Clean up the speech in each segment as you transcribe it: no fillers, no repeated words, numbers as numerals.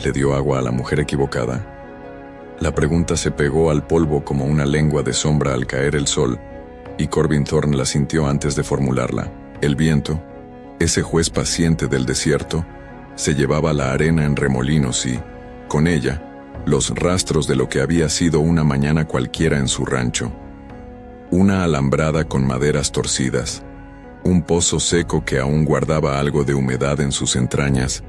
¿Le dio agua a la mujer equivocada? La pregunta se pegó al polvo como una lengua de sombra al caer el sol, y Corbin Thorne la sintió antes de formularla. El viento, ese juez paciente del desierto, se llevaba la arena en remolinos y, con ella, los rastros de lo que había sido una mañana cualquiera en su rancho. Una alambrada con maderas torcidas, un pozo seco que aún guardaba algo de humedad en sus entrañas,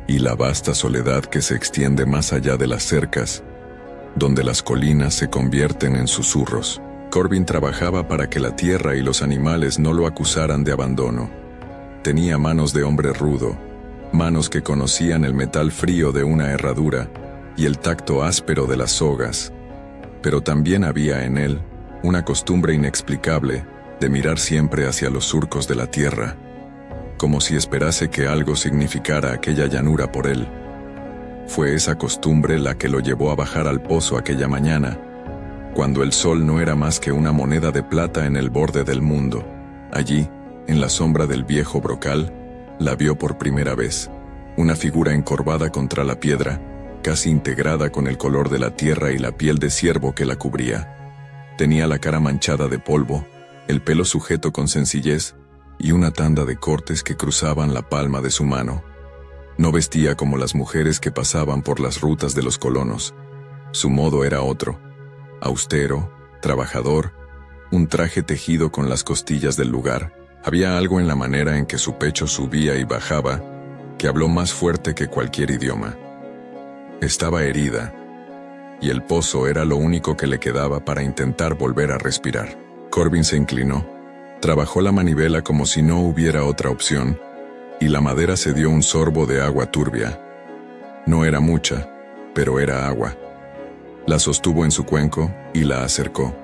y la vasta soledad que se extiende más allá de las cercas, donde las colinas se convierten en susurros. Corbin trabajaba para que la tierra y los animales no lo acusaran de abandono. Tenía manos de hombre rudo, manos que conocían el metal frío de una herradura y el tacto áspero de las sogas, pero también había en él una costumbre inexplicable de mirar siempre hacia los surcos de la tierra, como si esperase que algo significara aquella llanura por él. Fue esa costumbre la que lo llevó a bajar al pozo aquella mañana, cuando el sol no era más que una moneda de plata en el borde del mundo. Allí, en la sombra del viejo brocal, la vio por primera vez, una figura encorvada contra la piedra, casi integrada con el color de la tierra y la piel de ciervo que la cubría. Tenía la cara manchada de polvo, el pelo sujeto con sencillez y una tanda de cortes que cruzaban la palma de su mano. No vestía como las mujeres que pasaban por las rutas de los colonos. Su modo era otro, austero, trabajador, un traje tejido con las costillas del lugar. Había algo en la manera en que su pecho subía y bajaba, que habló más fuerte que cualquier idioma. Estaba herida, y el pozo era lo único que le quedaba para intentar volver a respirar. Corbin se inclinó, trabajó la manivela como si no hubiera otra opción, y la madera se dio un sorbo de agua turbia. No era mucha, pero era agua. La sostuvo en su cuenco y la acercó.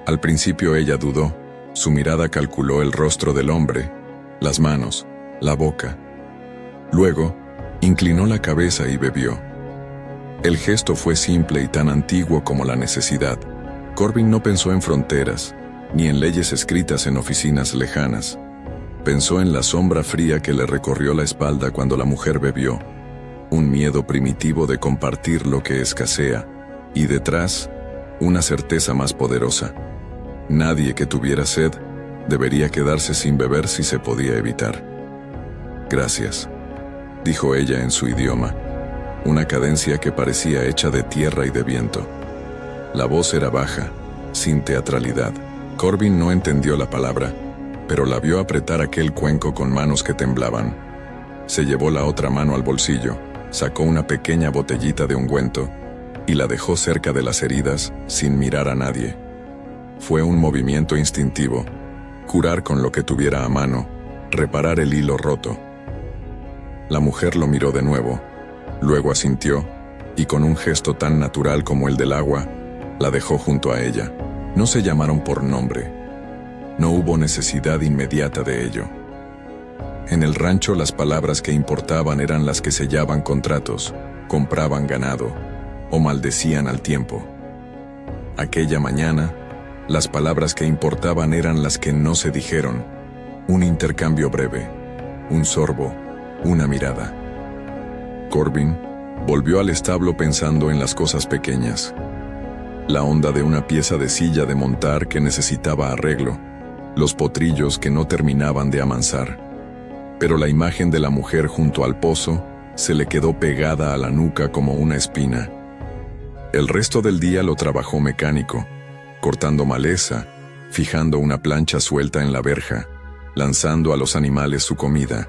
Al principio ella dudó. Su mirada calculó el rostro del hombre, las manos, la boca. Luego, inclinó la cabeza y bebió. El gesto fue simple y tan antiguo como la necesidad. Corbin no pensó en fronteras, ni en leyes escritas en oficinas lejanas. Pensó en la sombra fría que le recorrió la espalda cuando la mujer bebió, un miedo primitivo de compartir lo que escasea, y detrás, una certeza más poderosa. Nadie que tuviera sed debería quedarse sin beber si se podía evitar. «Gracias», dijo ella en su idioma, una cadencia que parecía hecha de tierra y de viento. La voz era baja, sin teatralidad. Corbin no entendió la palabra, pero la vio apretar aquel cuenco con manos que temblaban. Se llevó la otra mano al bolsillo, sacó una pequeña botellita de ungüento y la dejó cerca de las heridas sin mirar a nadie. Fue un movimiento instintivo, curar con lo que tuviera a mano, reparar el hilo roto. La mujer lo miró de nuevo, luego asintió, y con un gesto tan natural como el del agua, la dejó junto a ella. No se llamaron por nombre. No hubo necesidad inmediata de ello. En el rancho las palabras que importaban eran las que sellaban contratos, compraban ganado, o maldecían al tiempo. Aquella mañana, las palabras que importaban eran las que no se dijeron, un intercambio breve, un sorbo, una mirada. Corbin volvió al establo pensando en las cosas pequeñas. La honda de una pieza de silla de montar que necesitaba arreglo, los potrillos que no terminaban de amansar. Pero la imagen de la mujer junto al pozo se le quedó pegada a la nuca como una espina. El resto del día lo trabajó mecánico, cortando maleza, fijando una plancha suelta en la verja, lanzando a los animales su comida.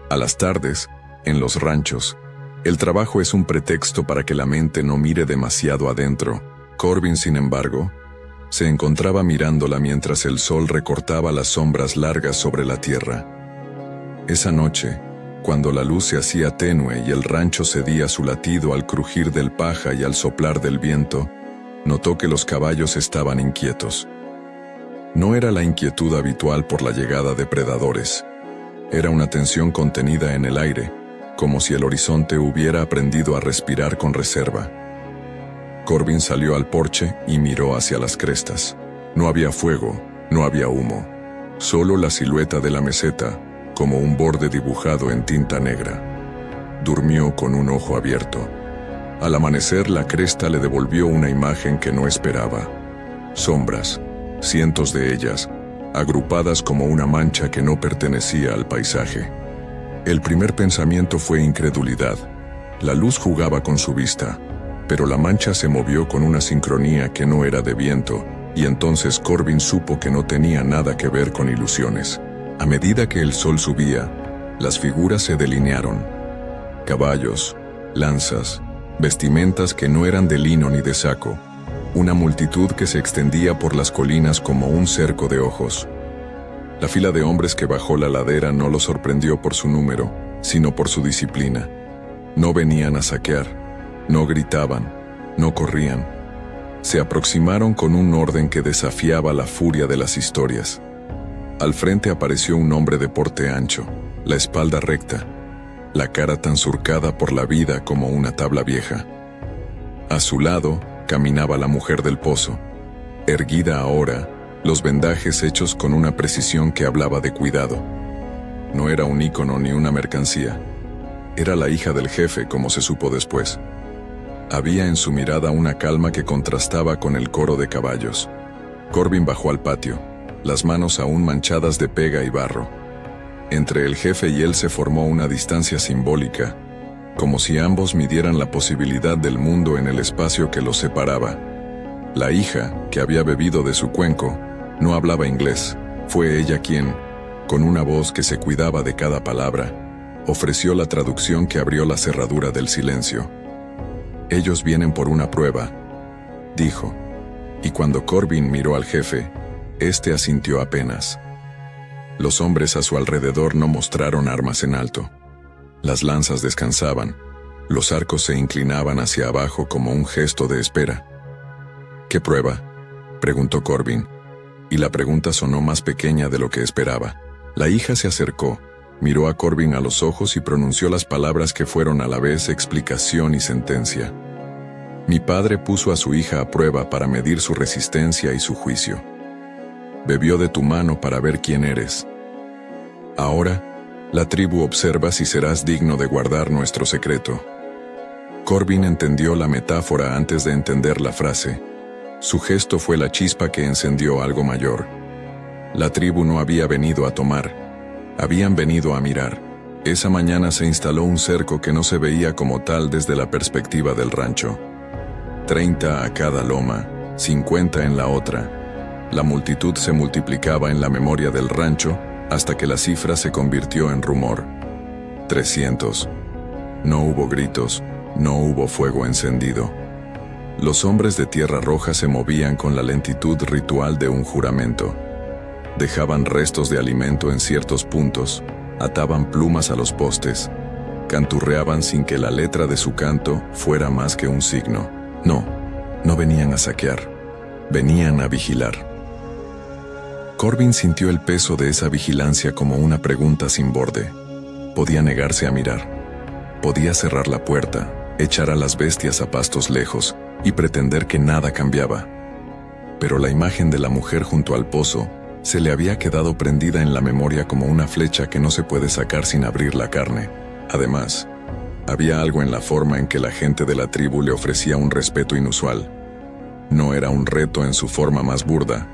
A las tardes, en los ranchos, el trabajo es un pretexto para que la mente no mire demasiado adentro. Corbin, sin embargo, se encontraba mirándola mientras el sol recortaba las sombras largas sobre la tierra. Esa noche, cuando la luz se hacía tenue y el rancho cedía su latido al crujir del paja y al soplar del viento, notó que los caballos estaban inquietos. No era la inquietud habitual por la llegada de predadores. Era una tensión contenida en el aire, como si el horizonte hubiera aprendido a respirar con reserva. Corbin salió al porche y miró hacia las crestas. No había fuego, no había humo, solo la silueta de la meseta, como un borde dibujado en tinta negra. durmió con un ojo abierto. Al amanecer, la cresta le devolvió una imagen que no esperaba. Sombras, cientos de ellas, agrupadas como una mancha que no pertenecía al paisaje. El primer pensamiento fue incredulidad. La luz jugaba con su vista, pero la mancha se movió con una sincronía que no era de viento, y entonces Corbin supo que no tenía nada que ver con ilusiones. A medida que el sol subía, las figuras se delinearon. Caballos, lanzas, vestimentas que no eran de lino ni de saco, una multitud que se extendía por las colinas como un cerco de ojos. La fila de hombres que bajó la ladera no los sorprendió por su número, sino por su disciplina. No venían a saquear, no gritaban, no corrían. Se aproximaron con un orden que desafiaba la furia de las historias. Al frente apareció un hombre de porte ancho, la espalda recta, la cara tan surcada por la vida como una tabla vieja. A su lado caminaba la mujer del pozo, erguida ahora, los vendajes hechos con una precisión que hablaba de cuidado. No era un ícono ni una mercancía. Era la hija del jefe, como se supo después. Había en su mirada una calma que contrastaba con el coro de caballos. Corbin bajó al patio, las manos aún manchadas de pega y barro. Entre el jefe y él se formó una distancia simbólica, como si ambos midieran la posibilidad del mundo en el espacio que los separaba. La hija, que había bebido de su cuenco, no hablaba inglés. Fue ella quien, con una voz que se cuidaba de cada palabra, ofreció la traducción que abrió la cerradura del silencio. «Ellos vienen por una prueba», dijo, y cuando Corbin miró al jefe, éste asintió apenas. Los hombres a su alrededor no mostraron armas en alto. Las lanzas descansaban, los arcos se inclinaban hacia abajo como un gesto de espera. «¿Qué prueba?», preguntó Corbin, y la pregunta sonó más pequeña de lo que esperaba. La hija se acercó, miró a Corbin a los ojos y pronunció las palabras que fueron a la vez explicación y sentencia. «Mi padre puso a su hija a prueba para medir su resistencia y su juicio. Bebió de tu mano para ver quién eres. Ahora, la tribu observa si serás digno de guardar nuestro secreto». Corbin entendió la metáfora antes de entender la frase. Su gesto fue la chispa que encendió algo mayor. La tribu no había venido a tomar, habían venido a mirar. Esa mañana se instaló un cerco que no se veía como tal desde la perspectiva del rancho. 30 a cada loma, 50 en la otra. La multitud se multiplicaba en la memoria del rancho hasta que la cifra se convirtió en rumor. 300. No hubo gritos, no hubo fuego encendido. Los hombres de Tierra Roja se movían con la lentitud ritual de un juramento. Dejaban restos de alimento en ciertos puntos, ataban plumas a los postes, canturreaban sin que la letra de su canto fuera más que un signo. No venían a saquear, venían a vigilar. Corbin sintió el peso de esa vigilancia como una pregunta sin borde. Podía negarse a mirar, podía cerrar la puerta, echar a las bestias a pastos lejos y pretender que nada cambiaba. Pero la imagen de la mujer junto al pozo se le había quedado prendida en la memoria como una flecha que no se puede sacar sin abrir la carne. Además, había algo en la forma en que la gente de la tribu le ofrecía un respeto inusual. No era un reto en su forma más burda,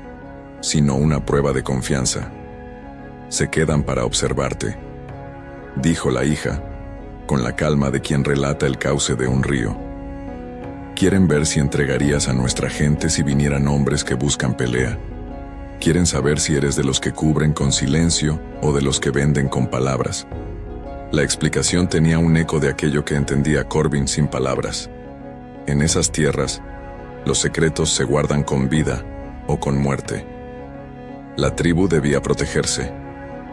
sino una prueba de confianza. «Se quedan para observarte», dijo la hija, con la calma de quien relata el cauce de un río. «Quieren ver si entregarías a nuestra gente si vinieran hombres que buscan pelea. Quieren saber si eres de los que cubren con silencio o de los que venden con palabras». La explicación tenía un eco de aquello que entendía Corbin sin palabras. En esas tierras, los secretos se guardan con vida o con muerte. La tribu debía protegerse,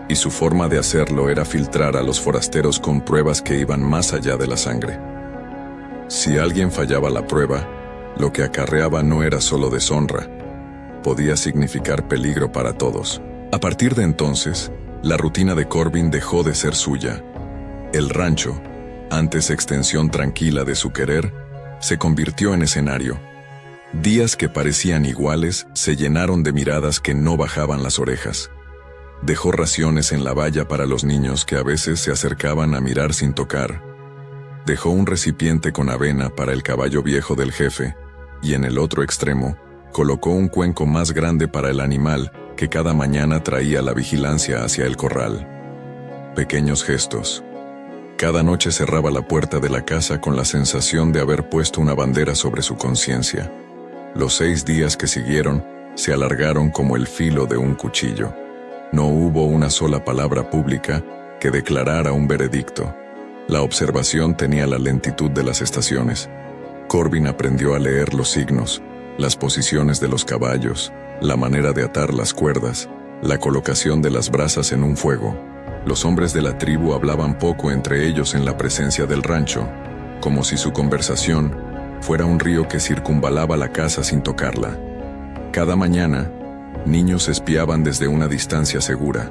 y su forma de hacerlo era filtrar a los forasteros con pruebas que iban más allá de la sangre. Si alguien fallaba la prueba, lo que acarreaba no era solo deshonra, podía significar peligro para todos. A partir de entonces, la rutina de Corbin dejó de ser suya. El rancho, antes extensión tranquila de su querer, se convirtió en escenario. Días que parecían iguales se llenaron de miradas que no bajaban las orejas. Dejó raciones en la valla para los niños que a veces se acercaban a mirar sin tocar. Dejó un recipiente con avena para el caballo viejo del jefe, y en el otro extremo, colocó un cuenco más grande para el animal que cada mañana traía la vigilancia hacia el corral. Pequeños gestos. Cada noche cerraba la puerta de la casa con la sensación de haber puesto una bandera sobre su conciencia. Los 6 días que siguieron se alargaron como el filo de un cuchillo. No hubo una sola palabra pública que declarara un veredicto. La observación tenía la lentitud de las estaciones. Corbin aprendió a leer los signos, las posiciones de los caballos, la manera de atar las cuerdas, la colocación de las brasas en un fuego. Los hombres de la tribu hablaban poco entre ellos en la presencia del rancho, como si su conversación fuera un río que circunvalaba la casa sin tocarla. Cada mañana, niños espiaban desde una distancia segura.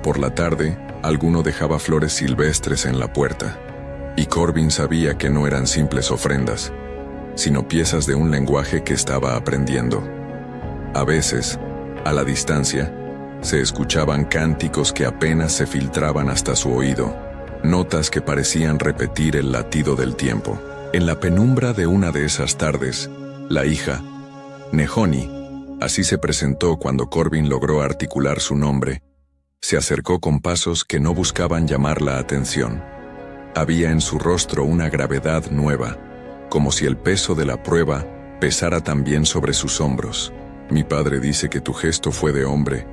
Por la tarde, alguno dejaba flores silvestres en la puerta, y Corbin sabía que no eran simples ofrendas, sino piezas de un lenguaje que estaba aprendiendo. A veces, a la distancia, se escuchaban cánticos que apenas se filtraban hasta su oído, notas que parecían repetir el latido del tiempo. En la penumbra de una de esas tardes, la hija, Nehoni, así se presentó cuando Corbin logró articular su nombre, se acercó con pasos que no buscaban llamar la atención. Había en su rostro una gravedad nueva, como si el peso de la prueba pesara también sobre sus hombros. «Mi padre dice que tu gesto fue de hombre»,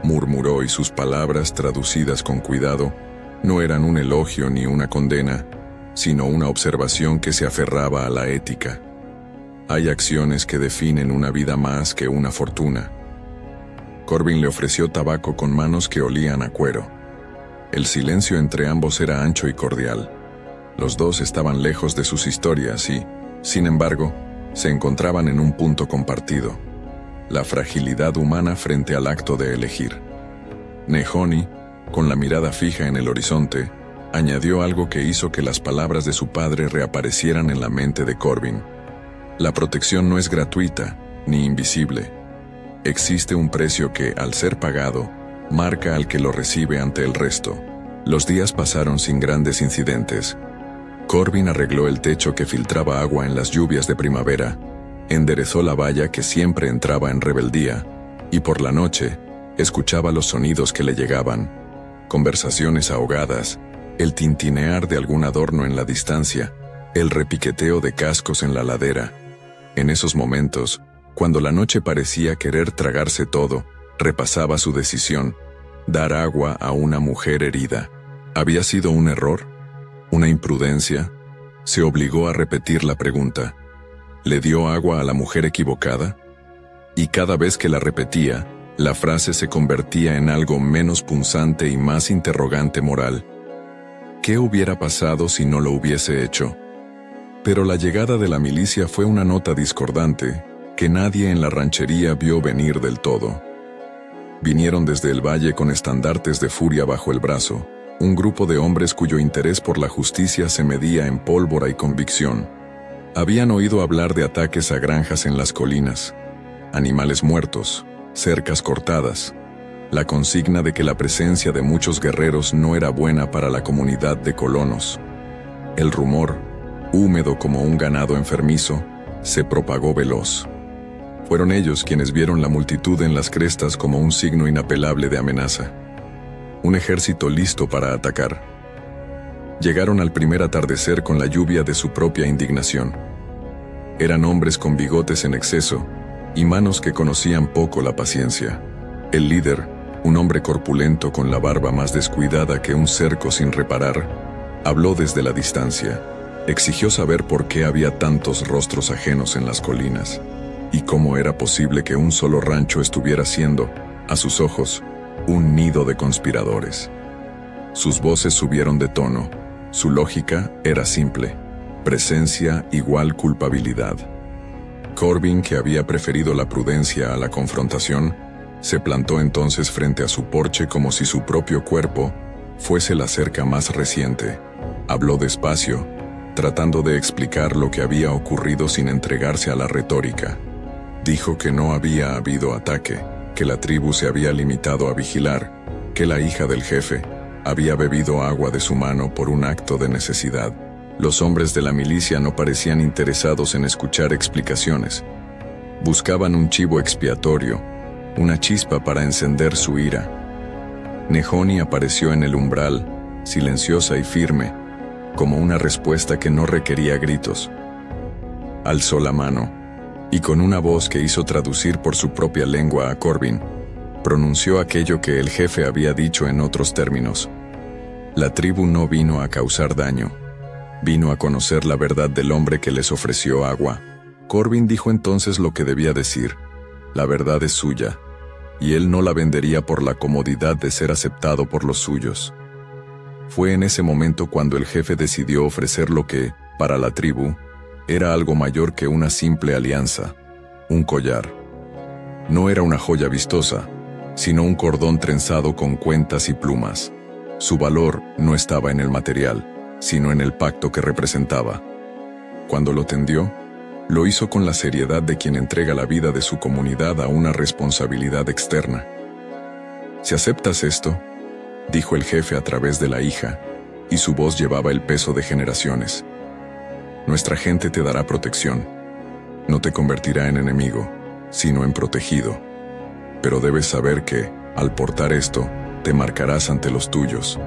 murmuró, y sus palabras, traducidas con cuidado, no eran un elogio ni una condena, sino una observación que se aferraba a la ética. Hay acciones que definen una vida más que una fortuna. Corbin le ofreció tabaco con manos que olían a cuero. El silencio entre ambos era ancho y cordial. Los dos estaban lejos de sus historias y, sin embargo, se encontraban en un punto compartido: la fragilidad humana frente al acto de elegir. Nehoni, con la mirada fija en el horizonte, añadió algo que hizo que las palabras de su padre reaparecieran en la mente de Corbin. La protección no es gratuita, ni invisible. Existe un precio que, al ser pagado, marca al que lo recibe ante el resto. Los días pasaron sin grandes incidentes. Corbin arregló el techo que filtraba agua en las lluvias de primavera, enderezó la valla que siempre entraba en rebeldía, y por la noche escuchaba los sonidos que le llegaban: conversaciones ahogadas, el tintinear de algún adorno en la distancia, el repiqueteo de cascos en la ladera. En esos momentos, cuando la noche parecía querer tragarse todo, repasaba su decisión: dar agua a una mujer herida. ¿Había sido un error? ¿Una imprudencia? Se obligó a repetir la pregunta. ¿Le dio agua a la mujer equivocada? Y cada vez que la repetía, la frase se convertía en algo menos punzante y más interrogante moral. ¿Qué hubiera pasado si no lo hubiese hecho? Pero la llegada de la milicia fue una nota discordante que nadie en la ranchería vio venir del todo. Vinieron desde el valle con estandartes de furia bajo el brazo, un grupo de hombres cuyo interés por la justicia se medía en pólvora y convicción. Habían oído hablar de ataques a granjas en las colinas, animales muertos, cercas cortadas, la consigna de que la presencia de muchos guerreros no era buena para la comunidad de colonos. El rumor, húmedo como un ganado enfermizo, se propagó veloz. Fueron ellos quienes vieron la multitud en las crestas como un signo inapelable de amenaza. Un ejército listo para atacar. Llegaron al primer atardecer con la lluvia de su propia indignación. Eran hombres con bigotes en exceso y manos que conocían poco la paciencia. El líder, un hombre corpulento con la barba más descuidada que un cerco sin reparar, habló desde la distancia. Exigió saber por qué había tantos rostros ajenos en las colinas, y cómo era posible que un solo rancho estuviera siendo, a sus ojos, un nido de conspiradores. Sus voces subieron de tono. Su lógica era simple: presencia igual culpabilidad. Corbin, que había preferido la prudencia a la confrontación, se plantó entonces frente a su porche como si su propio cuerpo fuese la cerca más reciente. Habló despacio, tratando de explicar lo que había ocurrido sin entregarse a la retórica. Dijo que no había habido ataque, que la tribu se había limitado a vigilar, que la hija del jefe había bebido agua de su mano por un acto de necesidad. Los hombres de la milicia no parecían interesados en escuchar explicaciones. Buscaban un chivo expiatorio, una chispa para encender su ira. Nehoni apareció en el umbral, silenciosa y firme, como una respuesta que no requería gritos. Alzó la mano, y con una voz que hizo traducir por su propia lengua a Corbin, pronunció aquello que el jefe había dicho en otros términos. La tribu no vino a causar daño, vino a conocer la verdad del hombre que les ofreció agua. Corbin dijo entonces lo que debía decir: la verdad es suya, y él no la vendería por la comodidad de ser aceptado por los suyos. Fue en ese momento cuando el jefe decidió ofrecer lo que, para la tribu, era algo mayor que una simple alianza: un collar. No era una joya vistosa, sino un cordón trenzado con cuentas y plumas. Su valor no estaba en el material, sino en el pacto que representaba. Cuando lo tendió, lo hizo con la seriedad de quien entrega la vida de su comunidad a una responsabilidad externa. «Si aceptas esto», dijo el jefe a través de la hija, y su voz llevaba el peso de generaciones, «nuestra gente te dará protección. No te convertirá en enemigo, sino en protegido. Pero debes saber que, al portar esto, te marcarás ante los tuyos».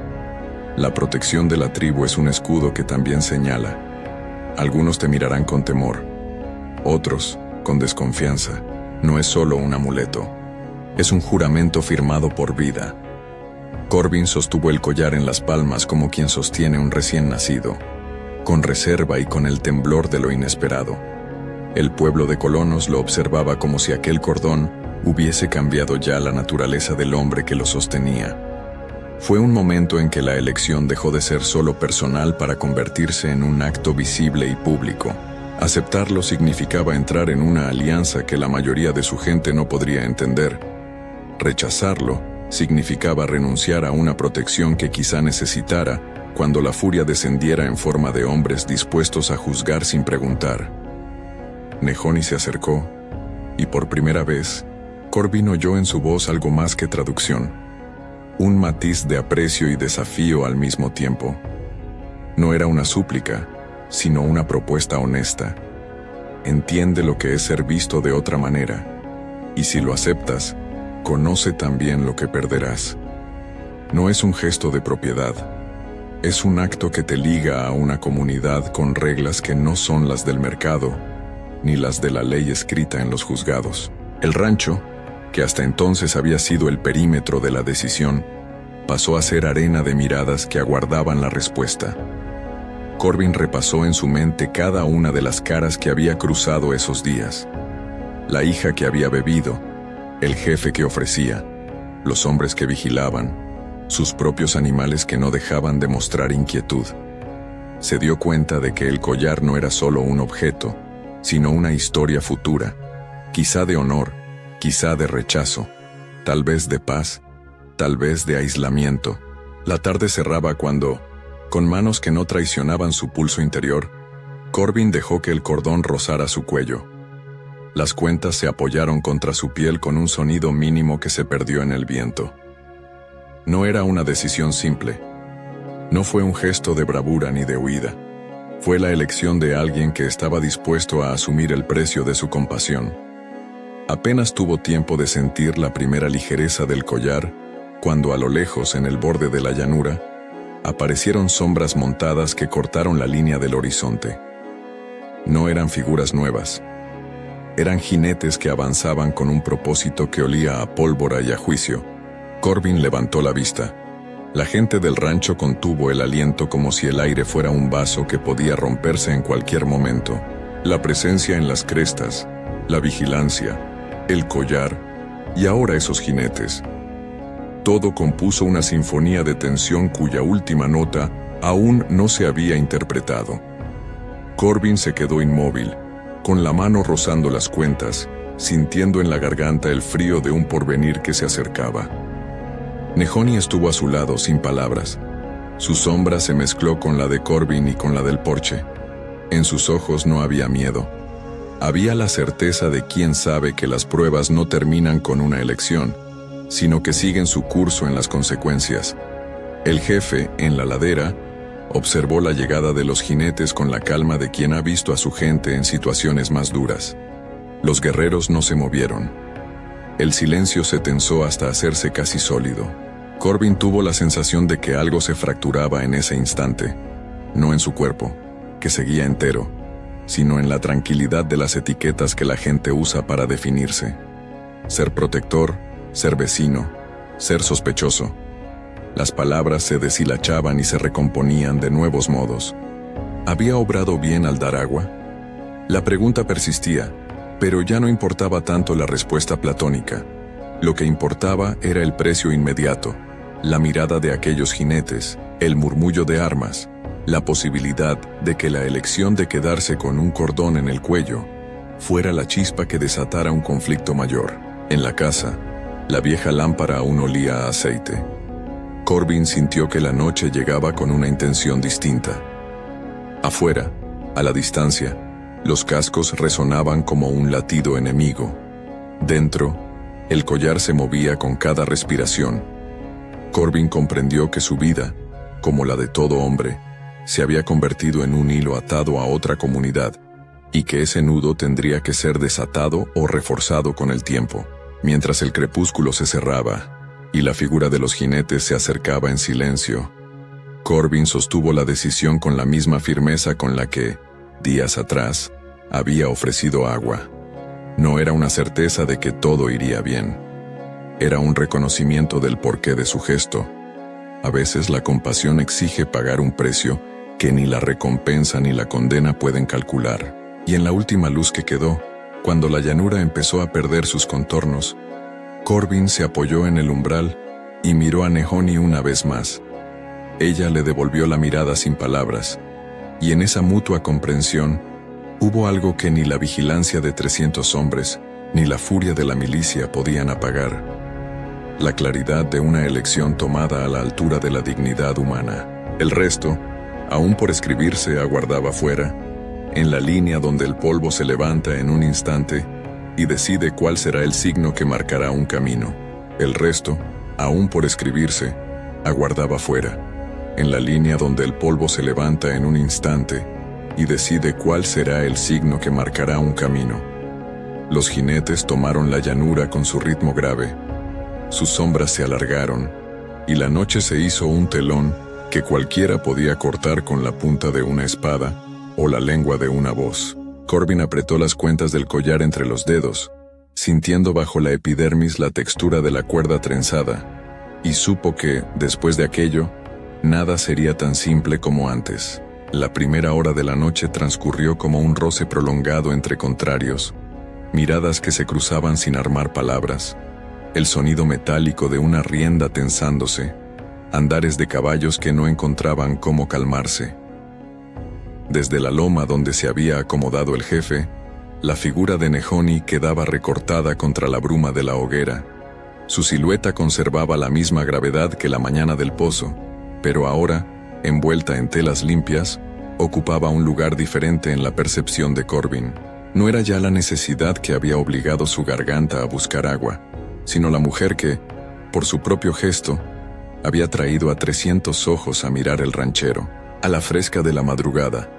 La protección de la tribu es un escudo que también señala. Algunos te mirarán con temor, otros con desconfianza. No es solo un amuleto, es un juramento firmado por vida. Corbin sostuvo el collar en las palmas como quien sostiene un recién nacido, con reserva y con el temblor de lo inesperado. El pueblo de colonos lo observaba como si aquel cordón hubiese cambiado ya la naturaleza del hombre que lo sostenía. Fue un momento en que la elección dejó de ser solo personal para convertirse en un acto visible y público. Aceptarlo significaba entrar en una alianza que la mayoría de su gente no podría entender. Rechazarlo significaba renunciar a una protección que quizá necesitara cuando la furia descendiera en forma de hombres dispuestos a juzgar sin preguntar. Nehoni se acercó, y por primera vez, Corbin oyó en su voz algo más que traducción, un matiz de aprecio y desafío al mismo tiempo. No era una súplica, sino una propuesta honesta. Entiende lo que es ser visto de otra manera, y si lo aceptas, conoce también lo que perderás. No es un gesto de propiedad, es un acto que te liga a una comunidad con reglas que no son las del mercado, ni las de la ley escrita en los juzgados. El rancho, que hasta entonces había sido el perímetro de la decisión, pasó a ser arena de miradas que aguardaban la respuesta. Corbin repasó en su mente cada una de las caras que había cruzado esos días. La hija que había bebido, el jefe que ofrecía, los hombres que vigilaban, sus propios animales que no dejaban de mostrar inquietud. Se dio cuenta de que el collar no era solo un objeto, sino una historia futura, quizá de honor, quizá de rechazo, tal vez de paz, tal vez de aislamiento. La tarde cerraba cuando, con manos que no traicionaban su pulso interior, Corbin dejó que el cordón rozara su cuello. Las cuentas se apoyaron contra su piel con un sonido mínimo que se perdió en el viento. No era una decisión simple. No fue un gesto de bravura ni de huida. Fue la elección de alguien que estaba dispuesto a asumir el precio de su compasión. Apenas tuvo tiempo de sentir la primera ligereza del collar, cuando a lo lejos, en el borde de la llanura, aparecieron sombras montadas que cortaron la línea del horizonte. No eran figuras nuevas. Eran jinetes que avanzaban con un propósito que olía a pólvora y a juicio. Corbin levantó la vista. La gente del rancho contuvo el aliento como si el aire fuera un vaso que podía romperse en cualquier momento. La presencia en las crestas, la vigilancia, el collar, y ahora esos jinetes. Todo compuso una sinfonía de tensión cuya última nota aún no se había interpretado. Corbin se quedó inmóvil, con la mano rozando las cuentas, sintiendo en la garganta el frío de un porvenir que se acercaba. Nehoni estuvo a su lado sin palabras. Su sombra se mezcló con la de Corbin y con la del porche. En sus ojos no había miedo. Había la certeza de quien sabe que las pruebas no terminan con una elección, sino que siguen su curso en las consecuencias. El jefe, en la ladera, Observó la llegada de los jinetes con la calma de quien ha visto a su gente en situaciones más duras. Los guerreros no se movieron. El silencio se tensó hasta hacerse casi sólido. Corbin tuvo la sensación de que algo se fracturaba en ese instante, no en su cuerpo, que seguía entero, sino en la tranquilidad de las etiquetas que la gente usa para definirse. Ser protector, ser vecino, ser sospechoso. Las palabras se deshilachaban y se recomponían de nuevos modos. ¿Había obrado bien al dar agua? La pregunta persistía, pero ya no importaba tanto la respuesta platónica. Lo que importaba era el precio inmediato, la mirada de aquellos jinetes, el murmullo de armas, la posibilidad de que la elección de quedarse con un cordón en el cuello fuera la chispa que desatara un conflicto mayor. En la casa, la vieja lámpara aún olía a aceite. Corbin sintió que la noche llegaba con una intención distinta. Afuera, a la distancia, los cascos resonaban como un latido enemigo. Dentro, el collar se movía con cada respiración. Corbin comprendió que su vida, como la de todo hombre, se había convertido en un hilo atado a otra comunidad, y que ese nudo tendría que ser desatado o reforzado con el tiempo. Mientras el crepúsculo se cerraba, y la figura de los jinetes se acercaba en silencio, Corbin sostuvo la decisión con la misma firmeza con la que, días atrás, había ofrecido agua. No era una certeza de que todo iría bien. Era un reconocimiento del porqué de su gesto. A veces la compasión exige pagar un precio que ni la recompensa ni la condena pueden calcular. Y en la última luz que quedó, cuando la llanura empezó a perder sus contornos, Corbin se apoyó en el umbral y miró a Nehoni una vez más. Ella le devolvió la mirada sin palabras, y en esa mutua comprensión hubo algo que ni la vigilancia de 300 hombres ni la furia de la milicia podían apagar: la claridad de una elección tomada a la altura de la dignidad humana. El resto, aún por escribirse, aguardaba fuera, en la línea donde el polvo se levanta en un instante y decide cuál será el signo que marcará un camino. El resto, aún por escribirse, aguardaba fuera, en la línea donde el polvo se levanta en un instante y decide cuál será el signo que marcará un camino. Los jinetes tomaron la llanura con su ritmo grave. Sus sombras se alargaron, y la noche se hizo un telón que cualquiera podía cortar con la punta de una espada o la lengua de una voz. Corbin apretó las cuentas del collar entre los dedos, sintiendo bajo la epidermis la textura de la cuerda trenzada, y supo que, después de aquello, nada sería tan simple como antes. La primera hora de la noche transcurrió como un roce prolongado entre contrarios, miradas que se cruzaban sin armar palabras, el sonido metálico de una rienda tensándose, andares de caballos que no encontraban cómo calmarse. Desde la loma donde se había acomodado el jefe, la figura de Nehoni quedaba recortada contra la bruma de la hoguera. Su silueta conservaba la misma gravedad que la mañana del pozo, pero ahora, envuelta en telas limpias, ocupaba un lugar diferente en la percepción de Corbin. No era ya la necesidad que había obligado su garganta a buscar agua, sino la mujer que, por su propio gesto, había traído a 300 ojos a mirar el ranchero, a la fresca de la madrugada.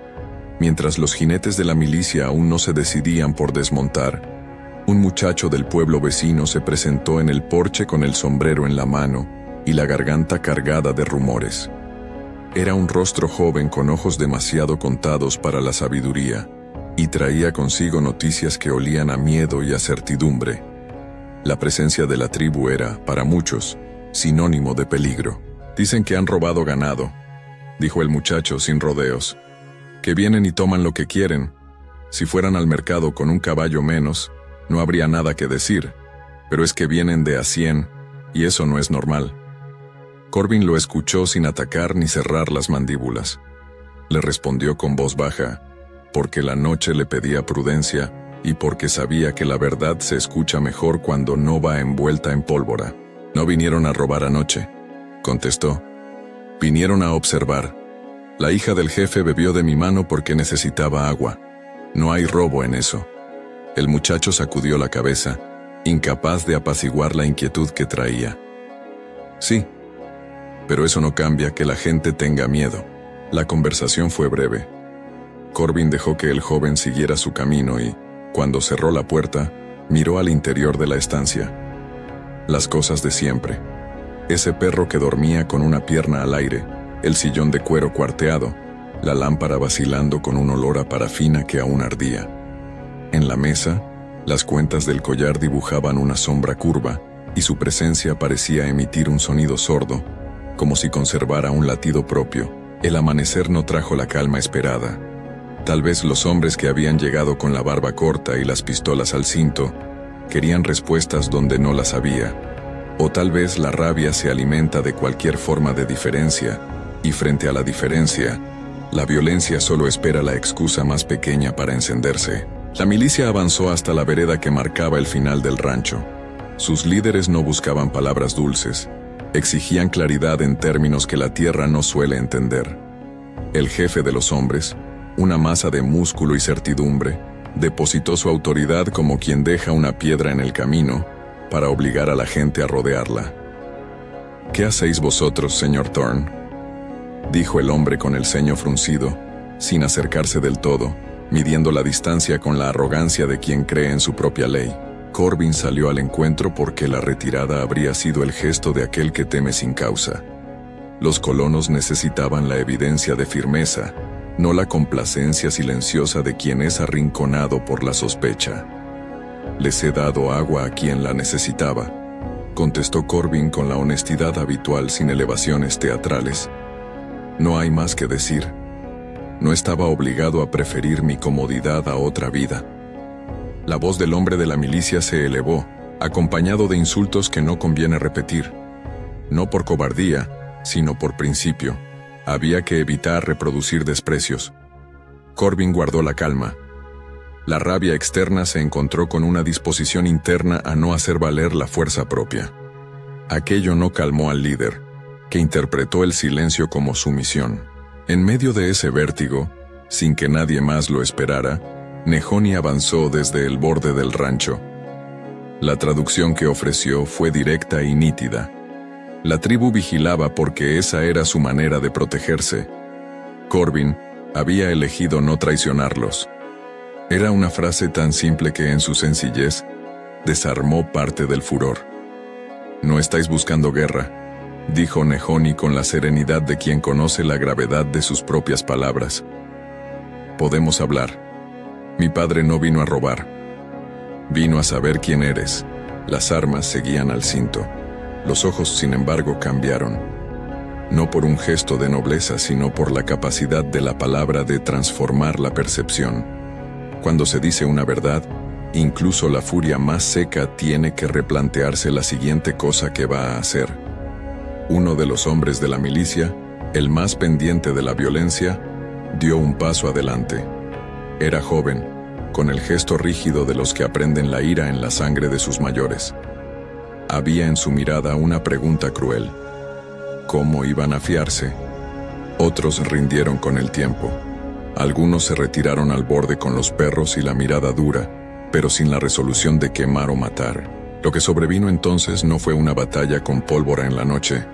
Mientras los jinetes de la milicia aún no se decidían por desmontar, un muchacho del pueblo vecino se presentó en el porche con el sombrero en la mano y la garganta cargada de rumores. Era un rostro joven con ojos demasiado contados para la sabiduría, y traía consigo noticias que olían a miedo y a certidumbre. La presencia de la tribu era, para muchos, sinónimo de peligro. «Dicen que han robado ganado», dijo el muchacho sin rodeos, «que vienen y toman lo que quieren. Si fueran al mercado con un caballo menos, no habría nada que decir, pero es que vienen de a 100, y eso no es normal». Corbin lo escuchó sin atacar ni cerrar las mandíbulas. Le respondió con voz baja, porque la noche le pedía prudencia y porque sabía que la verdad se escucha mejor cuando no va envuelta en pólvora. «No vinieron a robar anoche», contestó. «Vinieron a observar. La hija del jefe bebió de mi mano porque necesitaba agua. No hay robo en eso». El muchacho sacudió la cabeza, incapaz de apaciguar la inquietud que traía. «Sí, pero eso no cambia que la gente tenga miedo. La conversación fue breve. Corbin dejó que el joven siguiera su camino y, cuando cerró la puerta, miró al interior de la estancia. Las cosas de siempre. Ese perro que dormía con una pierna al aire, el sillón de cuero cuarteado, la lámpara vacilando con un olor a parafina que aún ardía. En la mesa, las cuentas del collar dibujaban una sombra curva y su presencia parecía emitir un sonido sordo, como si conservara un latido propio. El amanecer no trajo la calma esperada. Tal vez los hombres que habían llegado con la barba corta y las pistolas al cinto querían respuestas donde no las había. O tal vez la rabia se alimenta de cualquier forma de diferencia, y frente a la diferencia, la violencia solo espera la excusa más pequeña para encenderse. La milicia avanzó hasta la vereda que marcaba el final del rancho. Sus líderes no buscaban palabras dulces, exigían claridad en términos que la tierra no suele entender. El jefe de los hombres, una masa de músculo y certidumbre, depositó su autoridad como quien deja una piedra en el camino para obligar a la gente a rodearla. «¿Qué hacéis vosotros, señor Thorne?», dijo el hombre con el ceño fruncido, sin acercarse del todo, midiendo la distancia con la arrogancia de quien cree en su propia ley. Corbin salió al encuentro porque la retirada habría sido el gesto de aquel que teme sin causa. Los colonos necesitaban la evidencia de firmeza, no la complacencia silenciosa de quien es arrinconado por la sospecha. «Les he dado agua a quien la necesitaba», contestó Corbin con la honestidad habitual sin elevaciones teatrales. «No hay más que decir. No estaba obligado a preferir mi comodidad a otra vida». La voz del hombre de la milicia se elevó, acompañado de insultos que no conviene repetir. No por cobardía, sino por principio. Había que evitar reproducir desprecios. Corbin guardó la calma. La rabia externa se encontró con una disposición interna a no hacer valer la fuerza propia. Aquello no calmó al líder, que interpretó el silencio como sumisión. En medio de ese vértigo, sin que nadie más lo esperara, Nehoni avanzó desde el borde del rancho. La traducción que ofreció fue directa y nítida. La tribu vigilaba porque esa era su manera de protegerse. Corbin había elegido no traicionarlos. Era una frase tan simple que en su sencillez desarmó parte del furor. «No estáis buscando guerra», dijo Nehoni con la serenidad de quien conoce la gravedad de sus propias palabras. «Podemos hablar. Mi padre no vino a robar. Vino a saber quién eres». Las armas seguían al cinto. Los ojos, sin embargo, cambiaron. No por un gesto de nobleza, sino por la capacidad de la palabra de transformar la percepción. Cuando se dice una verdad, incluso la furia más seca tiene que replantearse la siguiente cosa que va a hacer. Uno de los hombres de la milicia, el más pendiente de la violencia, dio un paso adelante. Era joven, con el gesto rígido de los que aprenden la ira en la sangre de sus mayores. Había en su mirada una pregunta cruel. ¿Cómo iban a fiarse? Otros rindieron con el tiempo. Algunos se retiraron al borde con los perros y la mirada dura, pero sin la resolución de quemar o matar. Lo que sobrevino entonces no fue una batalla con pólvora en la noche,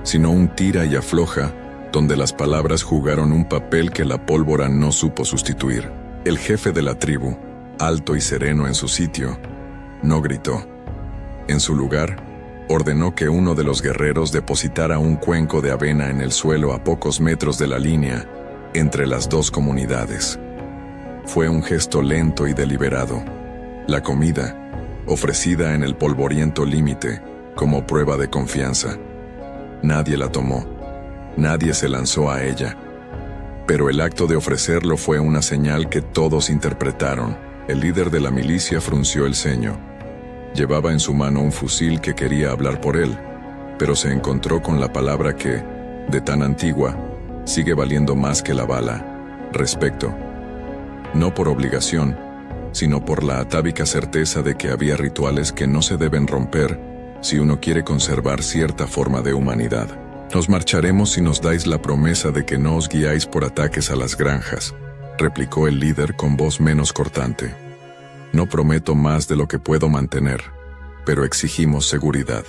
sino un tira y afloja, donde las palabras jugaron un papel que la pólvora no supo sustituir. El jefe de la tribu, alto y sereno en su sitio, no gritó. En su lugar, ordenó que uno de los guerreros depositara un cuenco de avena en el suelo a pocos metros de la línea, entre las dos comunidades. Fue un gesto lento y deliberado. La comida, ofrecida en el polvoriento límite, como prueba de confianza. Nadie la tomó. Nadie se lanzó a ella. Pero el acto de ofrecerlo fue una señal que todos interpretaron. El líder de la milicia frunció el ceño. Llevaba en su mano un fusil que quería hablar por él, pero se encontró con la palabra que, de tan antigua, sigue valiendo más que la bala: respeto. No por obligación, sino por la atávica certeza de que había rituales que no se deben romper si uno quiere conservar cierta forma de humanidad. «Nos marcharemos si nos dais la promesa de que no os guiáis por ataques a las granjas», replicó el líder con voz menos cortante. «No prometo más de lo que puedo mantener, pero exigimos seguridad».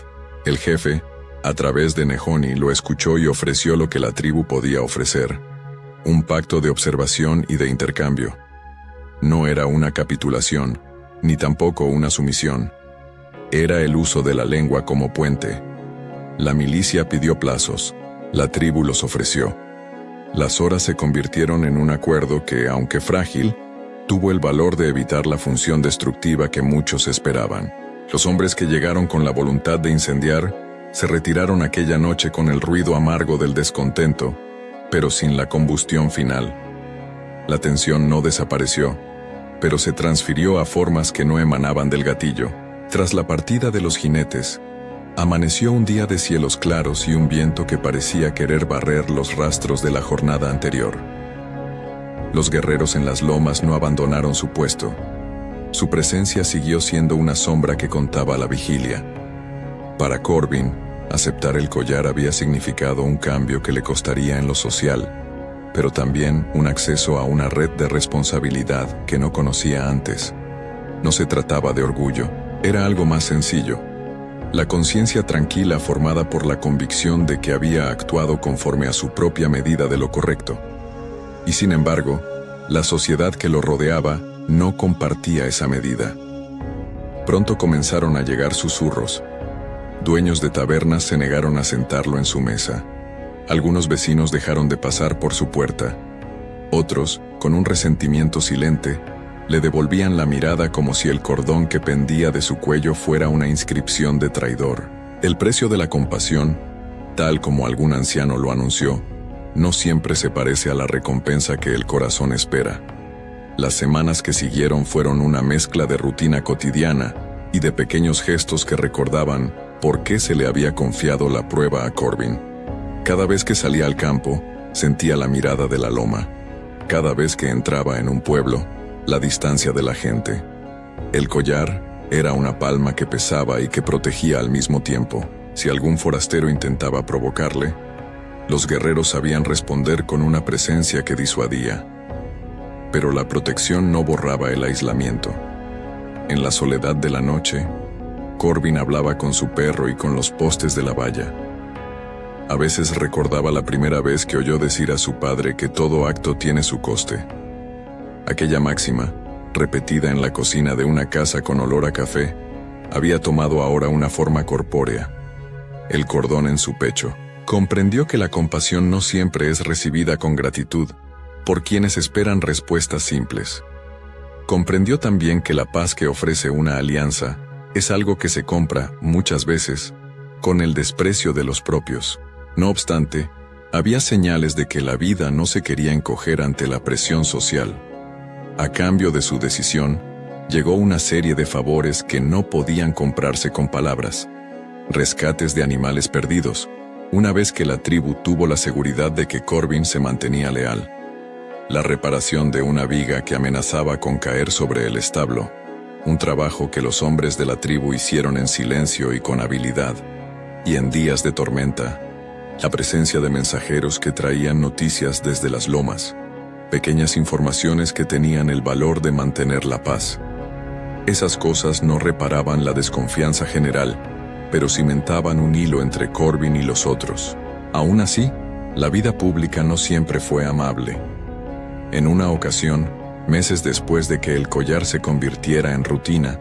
El jefe, a través de Nehoni, lo escuchó y ofreció lo que la tribu podía ofrecer: un pacto de observación y de intercambio. No era una capitulación, ni tampoco una sumisión. Era el uso de la lengua como puente. La milicia pidió plazos, la tribu los ofreció. Las horas se convirtieron en un acuerdo que, aunque frágil, tuvo el valor de evitar la función destructiva que muchos esperaban. Los hombres que llegaron con la voluntad de incendiar se retiraron aquella noche con el ruido amargo del descontento, pero sin la combustión final. La tensión no desapareció, pero se transfirió a formas que no emanaban del gatillo. Tras la partida de los jinetes, amaneció un día de cielos claros y un viento que parecía querer barrer los rastros de la jornada anterior. Los guerreros en las lomas no abandonaron su puesto. Su presencia siguió siendo una sombra que contaba la vigilia. Para Corbin, aceptar el collar había significado un cambio que le costaría en lo social, pero también un acceso a una red de responsabilidad que no conocía antes. No se trataba de orgullo, era algo más sencillo. La conciencia tranquila formada por la convicción de que había actuado conforme a su propia medida de lo correcto. Y sin embargo, la sociedad que lo rodeaba no compartía esa medida. Pronto comenzaron a llegar susurros. Dueños de tabernas se negaron a sentarlo en su mesa. Algunos vecinos dejaron de pasar por su puerta. Otros, con un resentimiento silente, le devolvían la mirada como si el cordón que pendía de su cuello fuera una inscripción de traidor. El precio de la compasión, tal como algún anciano lo anunció, no siempre se parece a la recompensa que el corazón espera. Las semanas que siguieron fueron una mezcla de rutina cotidiana y de pequeños gestos que recordaban por qué se le había confiado la prueba a Corbin. Cada vez que salía al campo, sentía la mirada de la loma. Cada vez que entraba en un pueblo, la distancia de la gente. El collar era una palma que pesaba y que protegía al mismo tiempo. Si algún forastero intentaba provocarle, los guerreros sabían responder con una presencia que disuadía. Pero la protección no borraba el aislamiento. En la soledad de la noche, Corbin hablaba con su perro y con los postes de la valla. A veces recordaba la primera vez que oyó decir a su padre que todo acto tiene su coste. Aquella máxima, repetida en la cocina de una casa con olor a café, había tomado ahora una forma corpórea. El cordón en su pecho. Comprendió que la compasión no siempre es recibida con gratitud por quienes esperan respuestas simples. Comprendió también que la paz que ofrece una alianza es algo que se compra, muchas veces, con el desprecio de los propios. No obstante, había señales de que la vida no se quería encoger ante la presión social. A cambio de su decisión, llegó una serie de favores que no podían comprarse con palabras. Rescates de animales perdidos, una vez que la tribu tuvo la seguridad de que Corbin se mantenía leal. La reparación de una viga que amenazaba con caer sobre el establo, un trabajo que los hombres de la tribu hicieron en silencio y con habilidad. Y en días de tormenta, la presencia de mensajeros que traían noticias desde las lomas, pequeñas informaciones que tenían el valor de mantener la paz. Esas cosas no reparaban la desconfianza general, pero cimentaban un hilo entre Corbin y los otros. Aún así, la vida pública no siempre fue amable. En una ocasión, meses después de que el collar se convirtiera en rutina,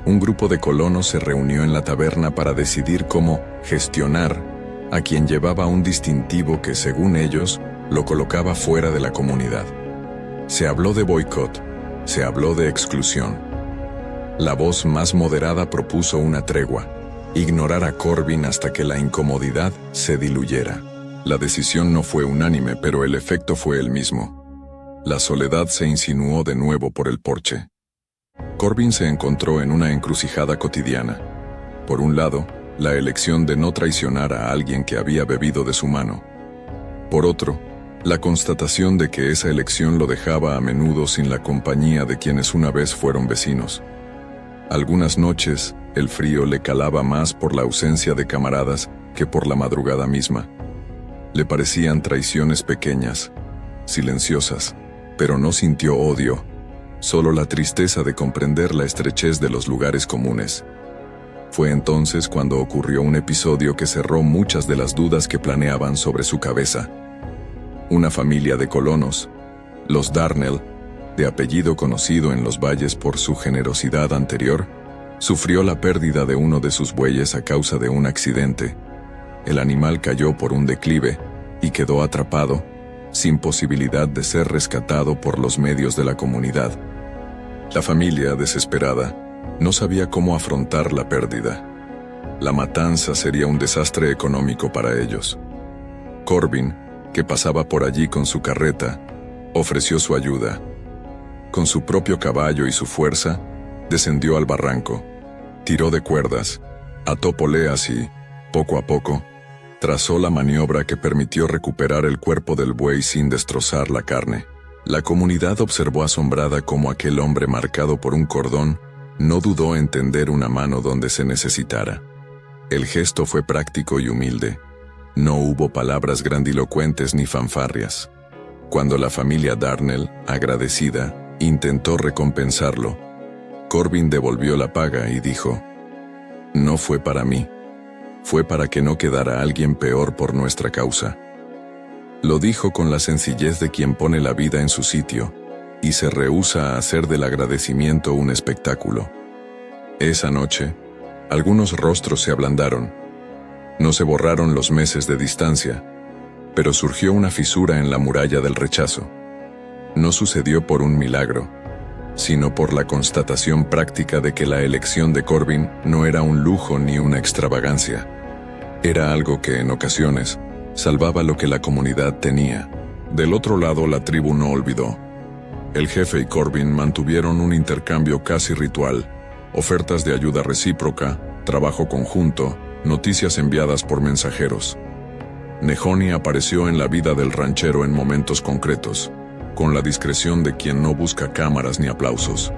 un grupo de colonos se reunió en la taberna para decidir cómo gestionar a quien llevaba un distintivo que, según ellos, lo colocaba fuera de la comunidad. Se habló de boicot, se habló de exclusión. La voz más moderada propuso una tregua, ignorar a Corbin hasta que la incomodidad se diluyera. La decisión no fue unánime, pero el efecto fue el mismo. La soledad se insinuó de nuevo por el porche. Corbin se encontró en una encrucijada cotidiana. Por un lado, la elección de no traicionar a alguien que había bebido de su mano. Por otro, la constatación de que esa elección lo dejaba a menudo sin la compañía de quienes una vez fueron vecinos. Algunas noches, el frío le calaba más por la ausencia de camaradas que por la madrugada misma. Le parecían traiciones pequeñas, silenciosas, pero no sintió odio, solo la tristeza de comprender la estrechez de los lugares comunes. Fue entonces cuando ocurrió un episodio que cerró muchas de las dudas que planeaban sobre su cabeza. una familia de colonos, los Darnell, de apellido conocido en los valles por su generosidad anterior, sufrió la pérdida de uno de sus bueyes a causa de un accidente. El animal cayó por un declive y quedó atrapado, sin posibilidad de ser rescatado por los medios de la comunidad. La familia, desesperada, no sabía cómo afrontar la pérdida. La matanza sería un desastre económico para ellos. Corbin, que pasaba por allí con su carreta, ofreció su ayuda. Con su propio caballo y su fuerza, descendió al barranco, tiró de cuerdas, ató poleas y, poco a poco, trazó la maniobra que permitió recuperar el cuerpo del buey sin destrozar la carne. La comunidad observó asombrada cómo aquel hombre marcado por un cordón no dudó en tender una mano donde se necesitara. El gesto fue práctico y humilde. No hubo palabras grandilocuentes ni fanfarrias. Cuando la familia Darnell, agradecida, intentó recompensarlo, Corbin devolvió la paga y dijo: «No fue para mí. Fue para que no quedara alguien peor por nuestra causa». Lo dijo con la sencillez de quien pone la vida en su sitio y se rehúsa a hacer del agradecimiento un espectáculo. Esa noche, algunos rostros se ablandaron. No se borraron los meses de distancia, pero surgió una fisura en la muralla del rechazo. No sucedió por un milagro, sino por la constatación práctica de que la elección de Corbin no era un lujo ni una extravagancia. Era algo que, en ocasiones, salvaba lo que la comunidad tenía. Del otro lado, la tribu no olvidó. El jefe y Corbin mantuvieron un intercambio casi ritual: ofertas de ayuda recíproca, trabajo conjunto, noticias enviadas por mensajeros. Nehoni apareció en la vida del ranchero en momentos concretos, con la discreción de quien no busca cámaras ni aplausos.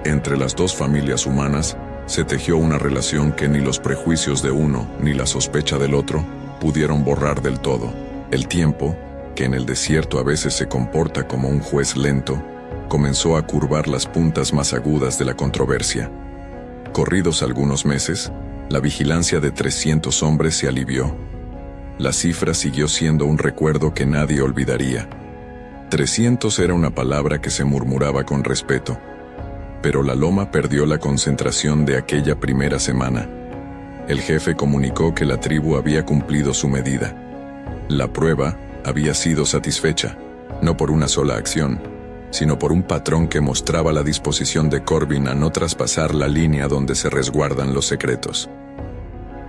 Entre las dos familias humanas se tejió una relación que ni los prejuicios de uno ni la sospecha del otro pudieron borrar del todo. El tiempo, que en el desierto a veces se comporta como un juez lento, comenzó a curvar las puntas más agudas de la controversia. Corridos algunos meses, la vigilancia de 300 hombres se alivió. La cifra siguió siendo un recuerdo que nadie olvidaría. 300 era una palabra que se murmuraba con respeto, pero la loma perdió la concentración de aquella primera semana. El jefe comunicó que la tribu había cumplido su medida. La prueba había sido satisfecha, no por una sola acción, sino por un patrón que mostraba la disposición de Corbin a no traspasar la línea donde se resguardan los secretos.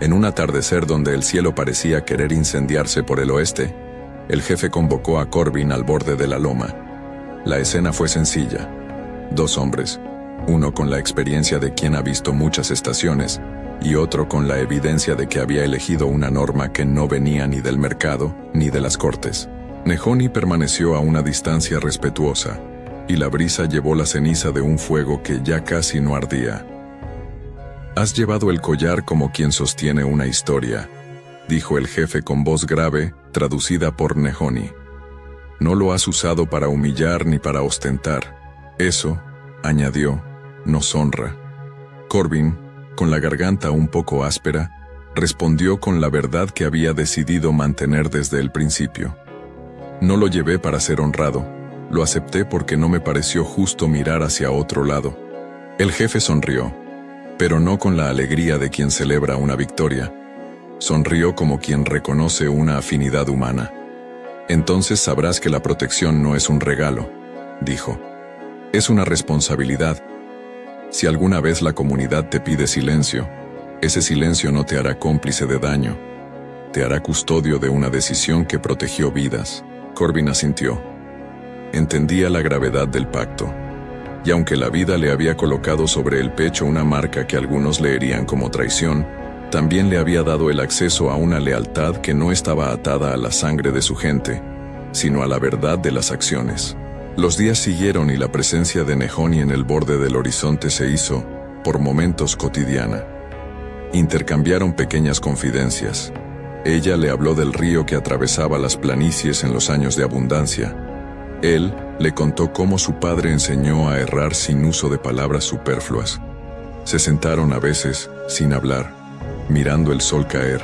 En un atardecer donde el cielo parecía querer incendiarse por el oeste, el jefe convocó a Corbin al borde de la loma. La escena fue sencilla. 2 hombres, uno con la experiencia de quien ha visto muchas estaciones, y otro con la evidencia de que había elegido una norma que no venía ni del mercado ni de las cortes. Nehoni permaneció a una distancia respetuosa, y la brisa llevó la ceniza de un fuego que ya casi no ardía. «Has llevado el collar como quien sostiene una historia», dijo el jefe con voz grave, traducida por Nehoni. «No lo has usado para humillar ni para ostentar. Eso», añadió, «nos honra». Corbin, con la garganta un poco áspera, respondió con la verdad que había decidido mantener desde el principio. «No lo llevé para ser honrado, lo acepté porque no me pareció justo mirar hacia otro lado». El jefe sonrió, pero no con la alegría de quien celebra una victoria. Sonrió como quien reconoce una afinidad humana. «Entonces sabrás que la protección no es un regalo», dijo. «Es una responsabilidad. Si alguna vez la comunidad te pide silencio, ese silencio no te hará cómplice de daño. Te hará custodio de una decisión que protegió vidas». Corbin asintió. Entendía la gravedad del pacto, y aunque la vida le había colocado sobre el pecho una marca que algunos leerían como traición, también le había dado el acceso a una lealtad que no estaba atada a la sangre de su gente, sino a la verdad de las acciones. Los días siguieron y la presencia de Nehoni en el borde del horizonte se hizo, por momentos, cotidiana. Intercambiaron pequeñas confidencias. Ella le habló del río que atravesaba las planicies en los años de abundancia. Él le contó cómo su padre enseñó a errar sin uso de palabras superfluas. Se sentaron a veces, sin hablar, mirando el sol caer.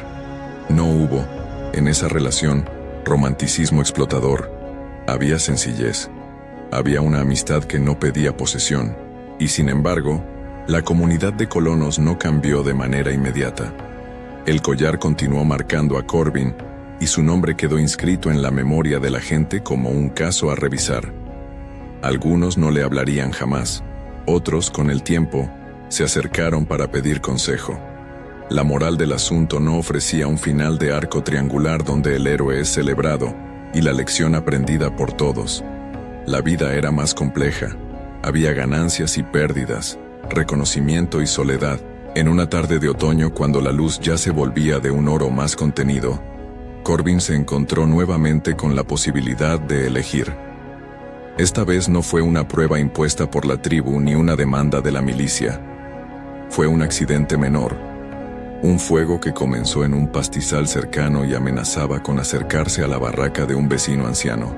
No hubo, en esa relación, romanticismo explotador, había sencillez. Había una amistad que no pedía posesión, y sin embargo, la comunidad de colonos no cambió de manera inmediata. El collar continuó marcando a Corbin, y su nombre quedó inscrito en la memoria de la gente como un caso a revisar. Algunos no le hablarían jamás, otros, con el tiempo, se acercaron para pedir consejo. La moral del asunto no ofrecía un final de arco triangular donde el héroe es celebrado y la lección aprendida por todos. La vida era más compleja. Había ganancias y pérdidas, reconocimiento y soledad. En una tarde de otoño, cuando la luz ya se volvía de un oro más contenido, Corbin se encontró nuevamente con la posibilidad de elegir. Esta vez no fue una prueba impuesta por la tribu ni una demanda de la milicia. Fue un accidente menor. Un fuego que comenzó en un pastizal cercano y amenazaba con acercarse a la barraca de un vecino anciano.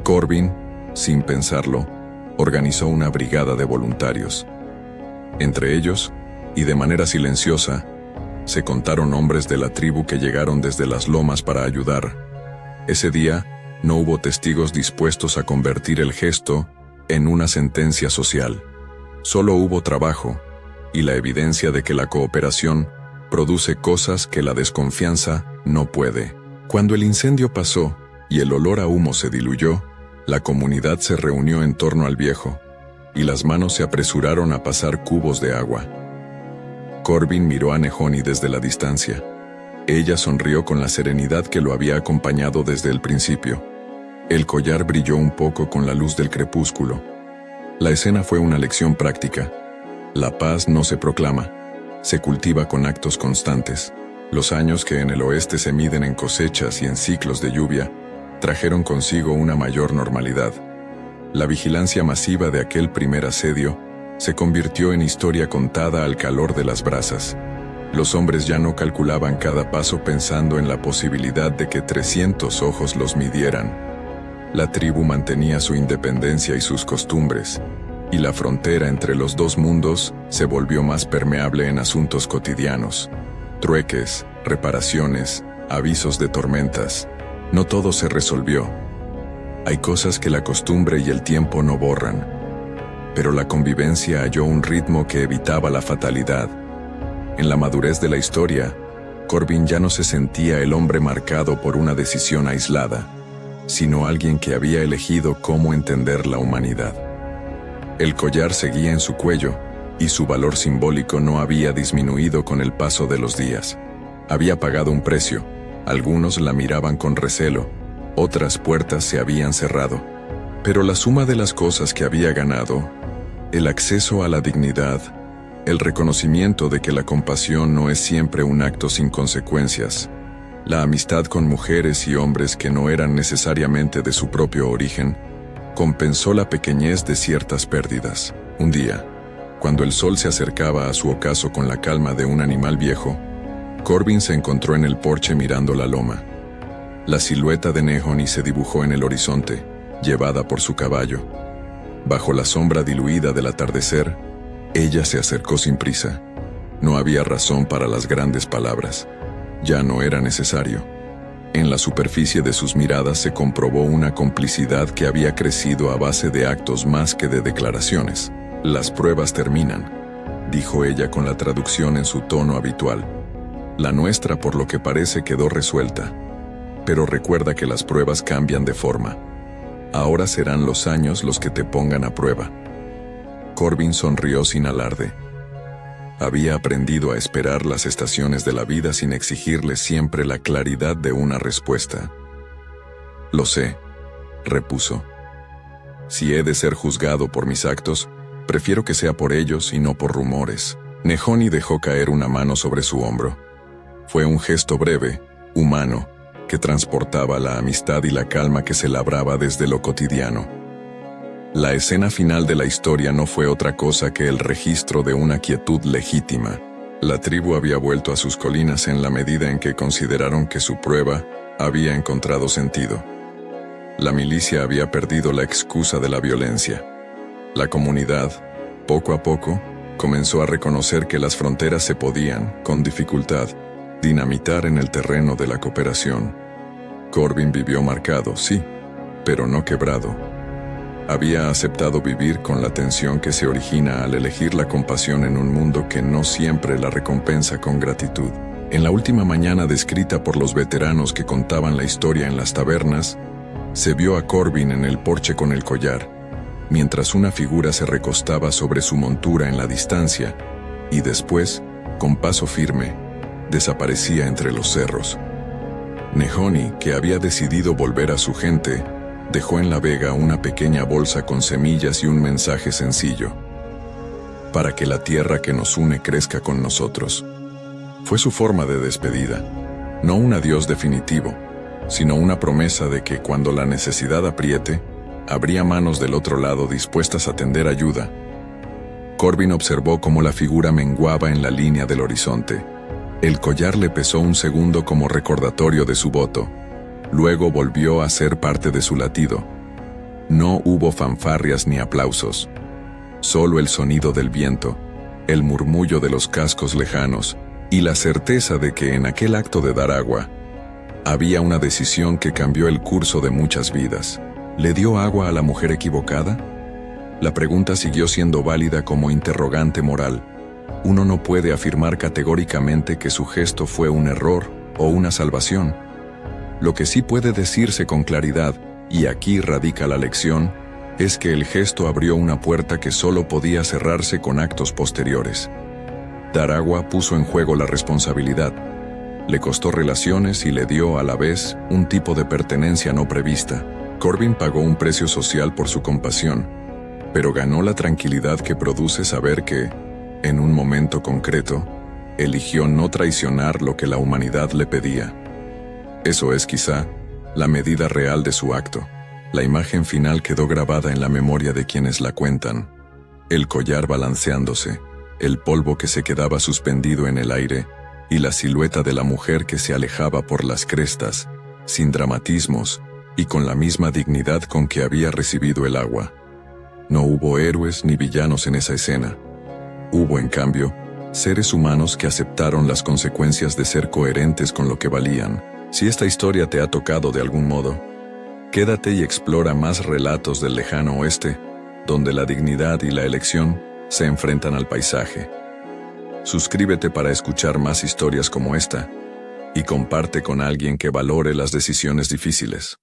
Corbin, sin pensarlo, organizó una brigada de voluntarios. Entre ellos, y de manera silenciosa, se contaron hombres de la tribu que llegaron desde las lomas para ayudar. Ese día, no hubo testigos dispuestos a convertir el gesto en una sentencia social. Solo hubo trabajo y la evidencia de que la cooperación produce cosas que la desconfianza no puede. Cuando el incendio pasó y el olor a humo se diluyó, la comunidad se reunió en torno al viejo, y las manos se apresuraron a pasar cubos de agua. Corbin miró a Nehoni desde la distancia. Ella sonrió con la serenidad que lo había acompañado desde el principio. El collar brilló un poco con la luz del crepúsculo. La escena fue una lección práctica. La paz no se proclama, se cultiva con actos constantes. Los años que en el oeste se miden en cosechas y en ciclos de lluvia, trajeron consigo una mayor normalidad. La vigilancia masiva de aquel primer asedio se convirtió en historia contada al calor de las brasas. Los hombres ya no calculaban cada paso pensando en la posibilidad de que 300 ojos los midieran. La tribu mantenía su independencia y sus costumbres, y la frontera entre los dos mundos se volvió más permeable en asuntos cotidianos. Trueques, reparaciones, avisos de tormentas. No todo se resolvió. Hay cosas que la costumbre y el tiempo no borran. Pero la convivencia halló un ritmo que evitaba la fatalidad. En la madurez de la historia, Corbin ya no se sentía el hombre marcado por una decisión aislada, sino alguien que había elegido cómo entender la humanidad. El collar seguía en su cuello, y su valor simbólico no había disminuido con el paso de los días. Había pagado un precio. Algunos la miraban con recelo, otras puertas se habían cerrado. Pero la suma de las cosas que había ganado, el acceso a la dignidad, el reconocimiento de que la compasión no es siempre un acto sin consecuencias, la amistad con mujeres y hombres que no eran necesariamente de su propio origen, compensó la pequeñez de ciertas pérdidas. Un día, cuando el sol se acercaba a su ocaso con la calma de un animal viejo, Corbin se encontró en el porche mirando la loma. La silueta de Nehoni se dibujó en el horizonte, llevada por su caballo. Bajo la sombra diluida del atardecer, ella se acercó sin prisa. No había razón para las grandes palabras. Ya no era necesario. En la superficie de sus miradas se comprobó una complicidad que había crecido a base de actos más que de declaraciones. «Las pruebas terminan», dijo ella con la traducción en su tono habitual. «La nuestra, por lo que parece, quedó resuelta. Pero recuerda que las pruebas cambian de forma. Ahora serán los años los que te pongan a prueba». Corbin sonrió sin alarde. Había aprendido a esperar las estaciones de la vida sin exigirle siempre la claridad de una respuesta. «Lo sé», repuso. «Si he de ser juzgado por mis actos, prefiero que sea por ellos y no por rumores». Nehoni dejó caer una mano sobre su hombro. Fue un gesto breve, humano, que transportaba la amistad y la calma que se labraba desde lo cotidiano. La escena final de la historia no fue otra cosa que el registro de una quietud legítima. La tribu había vuelto a sus colinas en la medida en que consideraron que su prueba había encontrado sentido. La milicia había perdido la excusa de la violencia. La comunidad, poco a poco, comenzó a reconocer que las fronteras se podían, con dificultad, dinamitar en el terreno de la cooperación. Corbin vivió marcado, sí, pero no quebrado. Había aceptado vivir con la tensión que se origina al elegir la compasión en un mundo que no siempre la recompensa con gratitud. En la última mañana descrita por los veteranos que contaban la historia en las tabernas, se vio a Corbin en el porche con el collar, mientras una figura se recostaba sobre su montura en la distancia, y después, con paso firme, desaparecía entre los cerros. Nehoni, que había decidido volver a su gente, dejó en la vega una pequeña bolsa con semillas y un mensaje sencillo: para que la tierra que nos une crezca con nosotros. Fue su forma de despedida, no un adiós definitivo, sino una promesa de que cuando la necesidad apriete, habría manos del otro lado dispuestas a tender ayuda. Corbin observó cómo la figura menguaba en la línea del horizonte. El collar le pesó un segundo como recordatorio de su voto. Luego volvió a ser parte de su latido. No hubo fanfarrias ni aplausos. Solo el sonido del viento, el murmullo de los cascos lejanos y la certeza de que en aquel acto de dar agua, había una decisión que cambió el curso de muchas vidas. ¿Le dio agua a la mujer equivocada? La pregunta siguió siendo válida como interrogante moral. Uno no puede afirmar categóricamente que su gesto fue un error o una salvación. Lo que sí puede decirse con claridad, y aquí radica la lección, es que el gesto abrió una puerta que solo podía cerrarse con actos posteriores. Dar agua puso en juego la responsabilidad. Le costó relaciones y le dio a la vez un tipo de pertenencia no prevista. Corbin pagó un precio social por su compasión, pero ganó la tranquilidad que produce saber que, en un momento concreto, eligió no traicionar lo que la humanidad le pedía. Eso es quizá la medida real de su acto. La imagen final quedó grabada en la memoria de quienes la cuentan. El collar balanceándose, el polvo que se quedaba suspendido en el aire y la silueta de la mujer que se alejaba por las crestas, sin dramatismos y con la misma dignidad con que había recibido el agua. No hubo héroes ni villanos en esa escena. Hubo, en cambio, seres humanos que aceptaron las consecuencias de ser coherentes con lo que valían. Si esta historia te ha tocado de algún modo, quédate y explora más relatos del lejano oeste, donde la dignidad y la elección se enfrentan al paisaje. Suscríbete para escuchar más historias como esta, y comparte con alguien que valore las decisiones difíciles.